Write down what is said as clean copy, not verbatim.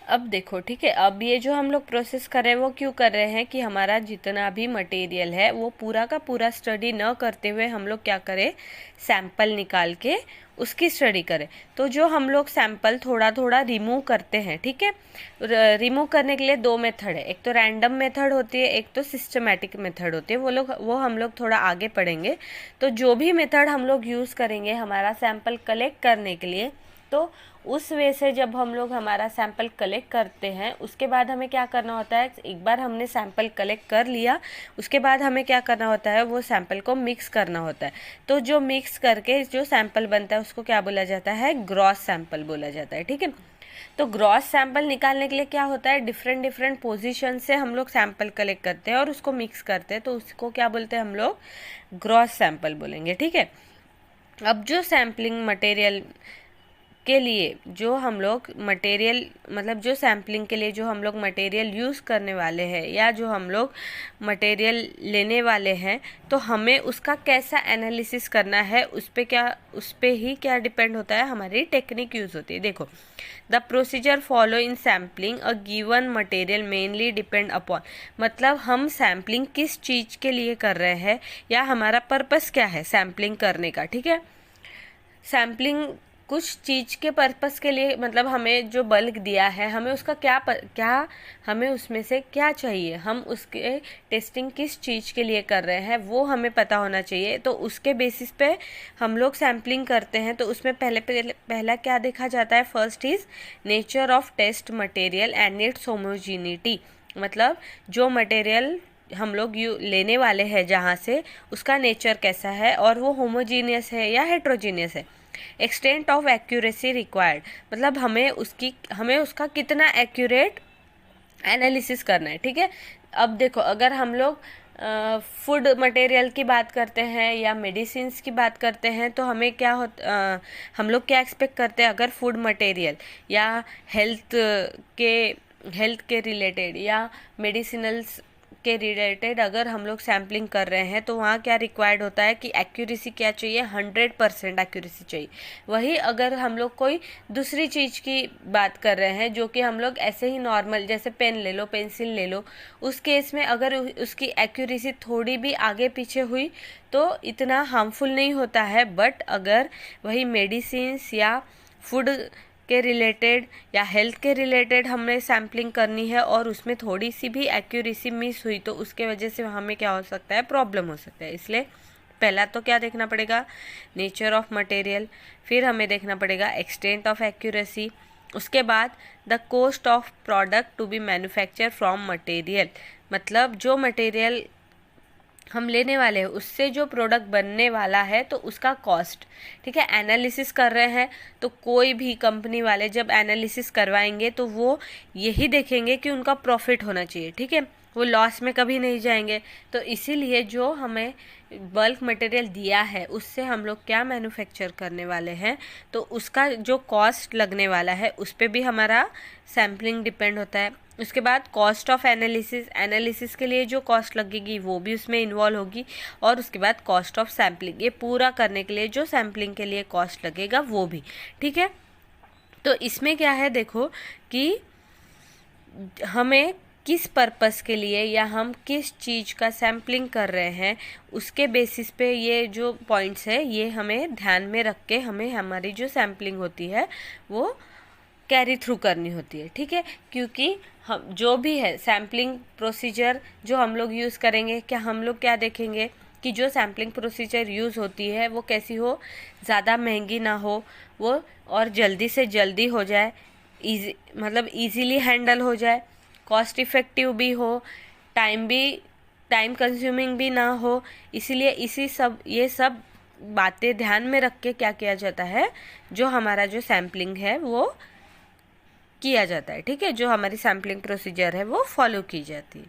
अब देखो, ठीक है, अब ये जो हम लोग प्रोसेस कर रहे हैं वो क्यों कर रहे हैं कि हमारा जितना भी मटेरियल है वो पूरा का पूरा स्टडी न करते हुए हम लोग क्या करें, सैंपल निकाल के उसकी स्टडी करें। तो जो हम लोग सैंपल थोड़ा थोड़ा रिमूव करते हैं, ठीक है, रिमूव करने के लिए दो मेथड है, एक तो रैंडम मेथड होती है, एक तो सिस्टमैटिक मेथड होती है। वो हम लोग थोड़ा आगे पढ़ेंगे। तो जो भी मेथड हम लोग यूज़ करेंगे हमारा सैंपल कलेक्ट करने के लिए, तो उस वे से जब हम लोग हमारा सैंपल कलेक्ट करते हैं उसके बाद हमें क्या करना होता है, एक बार हमने सैंपल कलेक्ट कर लिया उसके बाद हमें क्या करना होता है, वो सैंपल को मिक्स करना होता है। तो जो मिक्स करके जो सैंपल बनता है उसको क्या बोला जाता है, ग्रॉस सैंपल बोला जाता है, ठीक है। तो ग्रॉस सैंपल निकालने के लिए क्या होता है, डिफरेंट डिफरेंट पोजीशन से हम लोग सैंपल कलेक्ट करते हैं और उसको मिक्स करते हैं, तो उसको क्या बोलते हैं हम लोग, ग्रॉस सैंपल बोलेंगे, ठीक है। अब जो सैम्पलिंग मटेरियल के लिए जो हम लोग मटेरियल, मतलब जो सैम्पलिंग के लिए जो हम लोग मटेरियल यूज़ करने वाले हैं या जो हम लोग मटेरियल लेने वाले हैं, तो हमें उसका कैसा एनालिसिस करना है उस पे ही क्या डिपेंड होता है, हमारी टेक्निक यूज़ होती है। देखो, the procedure follow in sampling a given material mainly depend upon, मतलब हम सैम्पलिंग किस चीज़ के लिए कर रहे हैं या हमारा पर्पस क्या है सैम्पलिंग करने का, ठीक है। सैम्पलिंग कुछ चीज़ के पर्पस के लिए, मतलब हमें जो बल्क दिया है हमें उसका क्या हमें उसमें से क्या चाहिए, हम उसके टेस्टिंग किस चीज़ के लिए कर रहे हैं वो हमें पता होना चाहिए। तो उसके बेसिस पे हम लोग सैम्पलिंग करते हैं। तो उसमें पहला क्या देखा जाता है, first is nature of test material and its homogeneity, मतलब जो मटेरियल हम लोग लेने वाले हैं जहाँ से, उसका नेचर कैसा है और वो होमोजीनियस है या हेट्रोजीनियस है। एक्सटेंट ऑफ एक्यूरेसी रिक्वायर्ड, मतलब हमें उसका कितना एक्यूरेट एनालिसिस करना है, ठीक है। अब देखो, अगर हम लोग फूड मटेरियल की बात करते हैं या मेडिसिन्स की बात करते हैं तो हमें हम लोग क्या एक्सपेक्ट करते हैं, अगर फूड मटेरियल या हेल्थ के रिलेटेड या मेडिसिनल्स के रिलेटेड अगर हम लोग सैम्पलिंग कर रहे हैं तो वहाँ क्या रिक्वायर्ड होता है कि एक्यूरेसी क्या चाहिए, 100% एक्यूरेसी चाहिए। वही अगर हम लोग कोई दूसरी चीज़ की बात कर रहे हैं जो कि हम लोग ऐसे ही नॉर्मल, जैसे पेन ले लो, पेंसिल ले लो, उस केस में अगर उसकी एक्यूरेसी थोड़ी भी आगे पीछे हुई तो इतना हार्मफुल नहीं होता है। बट अगर वही मेडिसिन्स या फूड के रिलेटेड या हेल्थ के रिलेटेड हमें सैम्पलिंग करनी है और उसमें थोड़ी सी भी एक्यूरेसी मिस हुई तो उसके वजह से हमें क्या हो सकता है, प्रॉब्लम हो सकता है। इसलिए पहला तो क्या देखना पड़ेगा, नेचर ऑफ मटेरियल, फिर हमें देखना पड़ेगा एक्सटेंट ऑफ एक्यूरेसी, उसके बाद the cost of product to be manufacture from material, मतलब जो मटेरियल हम लेने वाले हैं उससे जो प्रोडक्ट बनने वाला है तो उसका कॉस्ट, ठीक है। एनालिसिस कर रहे हैं तो कोई भी कंपनी वाले जब एनालिसिस करवाएंगे तो वो यही देखेंगे कि उनका प्रॉफिट होना चाहिए, ठीक है, वो लॉस में कभी नहीं जाएंगे। तो इसीलिए जो हमें बल्क मटेरियल दिया है उससे हम लोग क्या मैन्युफैक्चर करने वाले हैं तो उसका जो कॉस्ट लगने वाला है उस पर भी हमारा सैम्पलिंग डिपेंड होता है। उसके बाद कॉस्ट ऑफ एनालिसिस के लिए जो कॉस्ट लगेगी वो भी उसमें इन्वॉल्व होगी, और उसके बाद कॉस्ट ऑफ सैम्पलिंग, ये पूरा करने के लिए जो सैम्पलिंग के लिए कॉस्ट लगेगा वो भी, ठीक है। तो इसमें क्या है, देखो कि हमें किस पर्पस के लिए या हम किस चीज़ का सैम्पलिंग कर रहे हैं उसके बेसिस पे ये जो पॉइंट्स है ये हमें ध्यान में रख के हमें हमारी जो सैम्पलिंग होती है वो कैरी थ्रू करनी होती है, ठीक है। क्योंकि हम जो भी है सैम्पलिंग प्रोसीजर जो हम लोग यूज़ करेंगे, क्या हम लोग क्या देखेंगे कि जो सैम्पलिंग प्रोसीजर यूज़ होती है वो कैसी हो, ज़्यादा महंगी ना हो वो, और जल्दी से जल्दी हो जाए, मतलब इजीली हैंडल हो जाए, कॉस्ट इफ़ेक्टिव भी हो, टाइम कंज्यूमिंग भी ना हो। इसीलिए ये सब बातें ध्यान में रख के क्या किया जाता है, जो हमारा जो सैम्पलिंग है वो किया जाता है, ठीक है, जो हमारी सैम्पलिंग प्रोसीजर है वो फॉलो की जाती है।